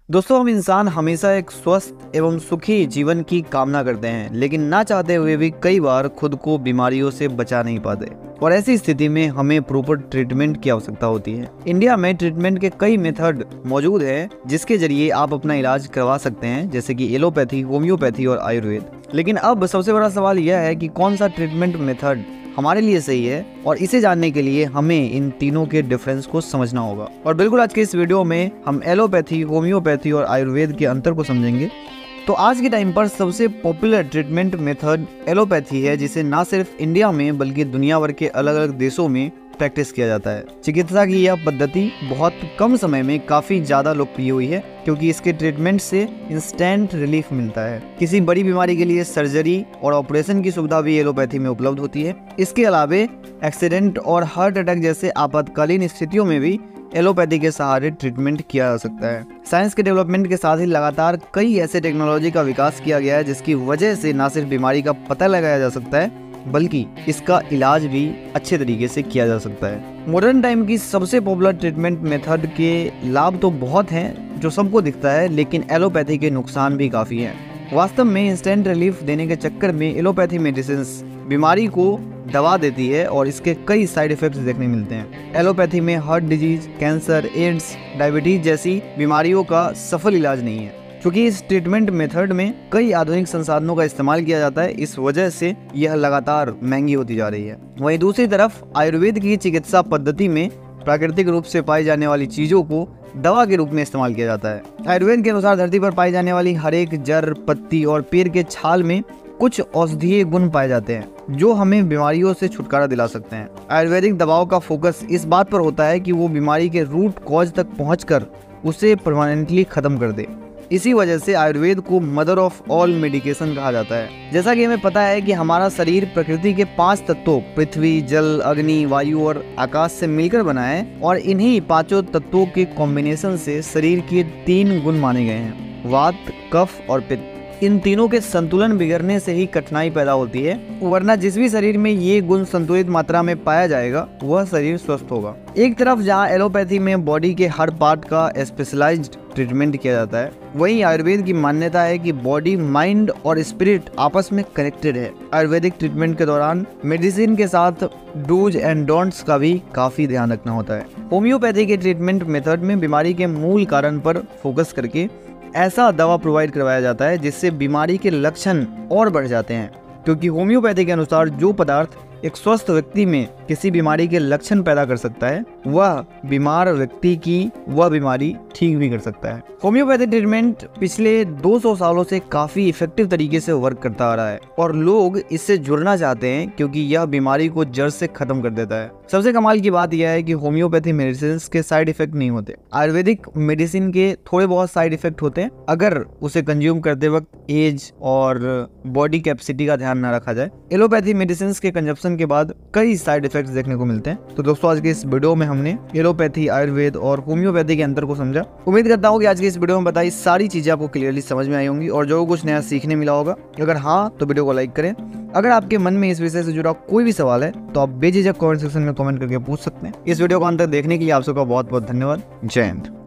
दोस्तों, हम इंसान हमेशा एक स्वस्थ एवं सुखी जीवन की कामना करते हैं, लेकिन ना चाहते हुए भी कई बार खुद को बीमारियों से बचा नहीं पाते और ऐसी स्थिति में हमें प्रॉपर ट्रीटमेंट की आवश्यकता होती है। इंडिया में ट्रीटमेंट के कई मेथड मौजूद हैं जिसके जरिए आप अपना इलाज करवा सकते हैं, जैसे कि एलोपैथी, होम्योपैथी और आयुर्वेद। लेकिन अब सबसे बड़ा सवाल यह है कि कौन सा ट्रीटमेंट मेथड हमारे लिए सही है, और इसे जानने के लिए हमें इन तीनों के डिफरेंस को समझना होगा। और बिल्कुल आज के इस वीडियो में हम एलोपैथी, होम्योपैथी और आयुर्वेद के अंतर को समझेंगे। तो आज के टाइम पर सबसे पॉपुलर ट्रीटमेंट मेथड एलोपैथी है, जिसे ना सिर्फ इंडिया में बल्कि दुनिया भर के अलग अलग देशों में प्रैक्टिस किया जाता है। चिकित्सा की यह पद्धति बहुत कम समय में काफी ज्यादा लोकप्रिय हुई है, क्योंकि इसके ट्रीटमेंट से इंस्टेंट रिलीफ मिलता है। किसी बड़ी बीमारी के लिए सर्जरी और ऑपरेशन की सुविधा भी एलोपैथी में उपलब्ध होती है। इसके अलावा एक्सीडेंट और हार्ट अटैक जैसे आपातकालीन स्थितियों में भी एलोपैथी के सहारे ट्रीटमेंट किया जा सकता है। साइंस के डेवलपमेंट के साथ ही लगातार कई ऐसे टेक्नोलॉजी का विकास किया गया है जिसकी वजह से न सिर्फ बीमारी का पता लगाया जा सकता है, बल्कि इसका इलाज भी अच्छे तरीके से किया जा सकता है। मॉडर्न टाइम की सबसे पॉपुलर ट्रीटमेंट मेथड के लाभ तो बहुत हैं जो सबको दिखता है, लेकिन एलोपैथी के नुकसान भी काफ़ी हैं। वास्तव में इंस्टेंट रिलीफ देने के चक्कर में एलोपैथी मेडिसिन बीमारी को दबा देती है और इसके कई साइड इफेक्ट्स देखने मिलते हैं। एलोपैथी में heart disease, cancer, AIDS, diabetes जैसी बीमारियों का सफल इलाज नहीं है। क्योंकि इस ट्रीटमेंट मेथड में कई आधुनिक संसाधनों का इस्तेमाल किया जाता है, इस वजह से यह लगातार महंगी होती जा रही है। वहीं दूसरी तरफ आयुर्वेद की चिकित्सा पद्धति में प्राकृतिक रूप से पाई जाने वाली चीजों को दवा के रूप में इस्तेमाल किया जाता है। आयुर्वेद के अनुसार धरती पर पाई जाने वाली हर एक जड़, पत्ती और पेड़ के छाल में कुछ औषधीय गुण पाए जाते हैं जो हमें बीमारियों से छुटकारा दिला सकते हैं। आयुर्वेदिक दवाओं का फोकस इस बात पर होता है कि वो बीमारी के रूट कॉज तक पहुंचकर उसे परमानेंटली खत्म कर दे। इसी वजह से आयुर्वेद को मदर ऑफ ऑल मेडिकेशन कहा जाता है। जैसा कि हमें पता है कि हमारा शरीर प्रकृति के 5 तत्वों पृथ्वी, जल, अग्नि, वायु और आकाश से मिलकर बना है, और इन्हीं 5 तत्वों के कॉम्बिनेशन से शरीर के 3 गुण माने गए हैं: वात, कफ और पित्त। इन तीनों के संतुलन बिगड़ने से ही कठिनाई पैदा होती है, वरना जिस भी शरीर में ये गुण संतुलित मात्रा में पाया जाएगा वह शरीर स्वस्थ होगा। एक तरफ जहाँ एलोपैथी में बॉडी के हर पार्ट का स्पेशलाइज्ड ट्रीटमेंट किया जाता है, वहीं आयुर्वेद की मान्यता है कि बॉडी, माइंड और स्पिरिट आपस में कनेक्टेड है। आयुर्वेदिक ट्रीटमेंट के दौरान मेडिसिन के साथ डूज एंड डोंट्स का भी काफी ध्यान रखना होता है। होम्योपैथी के ट्रीटमेंट मेथड में बीमारी के मूल कारण पर फोकस करके ऐसा दवा प्रोवाइड करवाया जाता है जिससे बीमारी के लक्षण और बढ़ जाते हैं, क्योंकि होम्योपैथी के अनुसार जो पदार्थ एक स्वस्थ व्यक्ति में किसी बीमारी के लक्षण पैदा कर सकता है, वह बीमार व्यक्ति की वह बीमारी ठीक भी कर सकता है। होम्योपैथी ट्रीटमेंट पिछले 200 सालों से काफी इफेक्टिव तरीके से वर्क करता आ रहा है और लोग इससे जुड़ना चाहते हैं, क्योंकि यह बीमारी को जड़ से खत्म कर देता है। सबसे कमाल की बात यह है कि होम्योपैथी मेडिसिन के साइड इफेक्ट नहीं होते। आयुर्वेदिक मेडिसिन के थोड़े बहुत साइड इफेक्ट होते हैं अगर उसे कंज्यूम करते वक्त एज और बॉडी कैपेसिटी का ध्यान न रखा जाए। एलोपैथी मेडिसिन के कंजप्शन के बाद कई साइड इफेक्ट्स देखने को मिलते हैं। तो दोस्तों, आज के इस वीडियो में हमने एलोपैथी, आयुर्वेद और होम्योपैथी के अंतर को समझा। उम्मीद करता हूँ कि आज की इस वीडियो में बताई सारी चीजें आपको क्लियरली समझ में आई होंगी और जो कुछ नया सीखने मिला होगा। अगर हाँ, तो वीडियो को लाइक करें। अगर आपके मन में इस विषय से जुड़ा कोई भी सवाल है तो आप बेझिझक कमेंट सेक्शन में कमेंट करके पूछ सकते हैं। इस वीडियो को अंत तक देखने के लिए आप सबका बहुत बहुत धन्यवाद। जय हिंद।